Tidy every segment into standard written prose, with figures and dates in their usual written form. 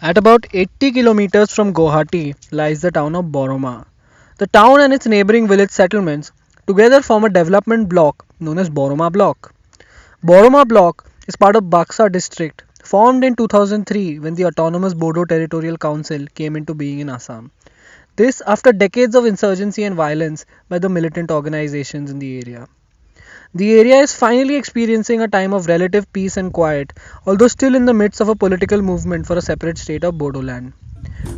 At about 80 kilometers from Guwahati lies the town of Boroma. The town and its neighboring village settlements together form a development block known as Boroma Block. Boroma Block is part of Baksa district, formed in 2003 when the autonomous Bodo Territorial Council came into being in Assam. This after decades of insurgency and violence by the militant organizations in the area. The area is finally experiencing a time of relative peace and quiet, although still in the midst of a political movement for a separate state of Bodoland.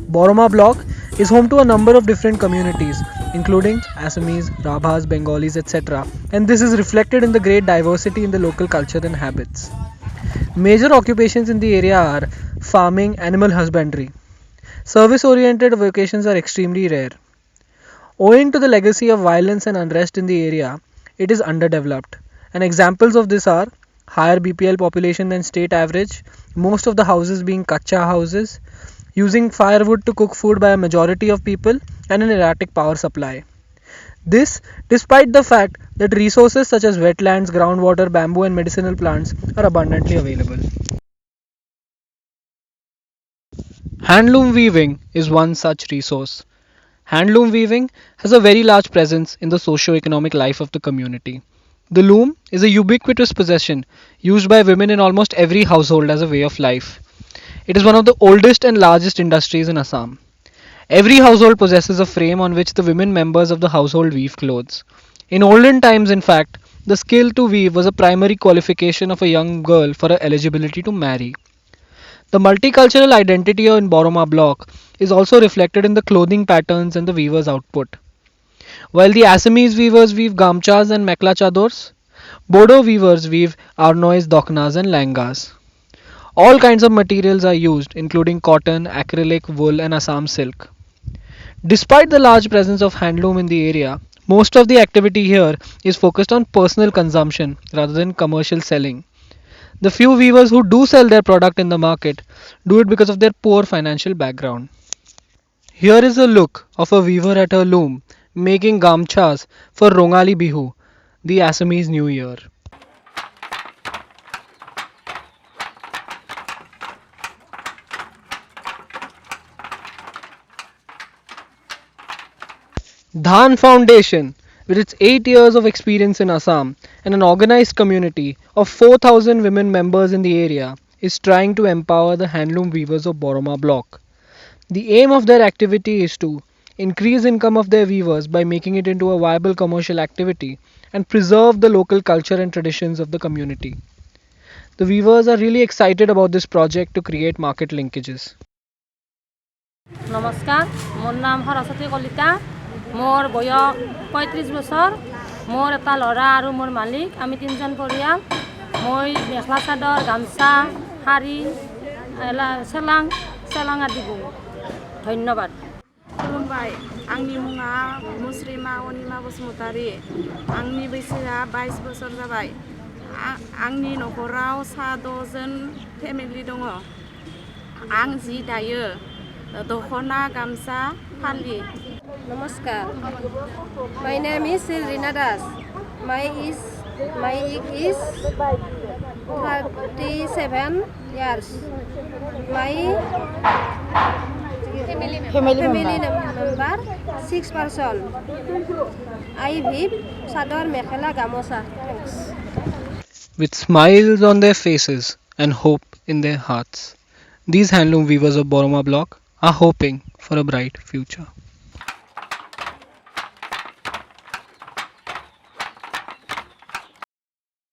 Boroma block is home to a number of different communities, including Assamese, Rabhas, Bengalis, etc., and this is reflected in the great diversity in the local culture and habits. Major occupations in the area are farming, animal husbandry. Service oriented vocations are extremely rare. Owing to the legacy of violence and unrest in the area, it is underdeveloped. And examples of this are higher BPL population than state average, most of the houses being kacha houses, using firewood to cook food by a majority of people, and an erratic power supply. This, despite the fact that resources such as wetlands, groundwater, bamboo, and medicinal plants are abundantly available. Handloom weaving is one such resource. Handloom weaving has a very large presence in the socio-economic life of the community. The loom is a ubiquitous possession used by women in almost every household as a way of life. It is one of the oldest and largest industries in Assam. Every household possesses a frame on which the women members of the household weave clothes. In olden times, in fact, the skill to weave was a primary qualification of a young girl for her eligibility to marry. The multicultural identity in Boroma block is also reflected in the clothing patterns and the weavers' output. While the Assamese weavers weave gamchas and mekla chadors, Bodo weavers weave arnois, doknas, and langas. All kinds of materials are used, including cotton, acrylic, wool, and Assam silk. Despite the large presence of handloom in the area, most of the activity here is focused on personal consumption rather than commercial selling. The few weavers who do sell their product in the market do it because of their poor financial background. Here is a look of a weaver at her loom making gamchas for Rongali Bihu, the Assamese New Year. Dhan Foundation, with its 8 years of experience in Assam and an organized community of 4,000 women members in the area, is trying to empower the handloom weavers of Boroma block. The aim of their activity is to increase income of their weavers by making it into a viable commercial activity and preserve the local culture and traditions of the community. The weavers are really excited about this project to create market linkages. নমস্কাৰ মোৰ নাম সৰস্বতী কলিতা মোৰ বয়স 35 বছৰ মোৰ এটা ল'ৰা আৰু মোৰ মালিক আমি তিনিজন পৰিয়াল মই মেখেলা চাদৰ গামছা শাৰী চেলাং আদি বওঁ ধন্যবাদ खुलुमबाय आंनि मुङा मुस्रिमा अनिमा बसुमतारी आंनि बैसोआ 22 बोसोर जाबाय आंनि नखराव सा 6 जन फेमिलि दङ आं जि दायो दखना गामसा फालि Namaskar. My name is Rina Das. My age is 37 years. My family member 6 person. I weave sador mekhela gamosa. Thanks. With smiles on their faces and hope in their hearts, these handloom weavers of Boroma block are hoping for a bright future.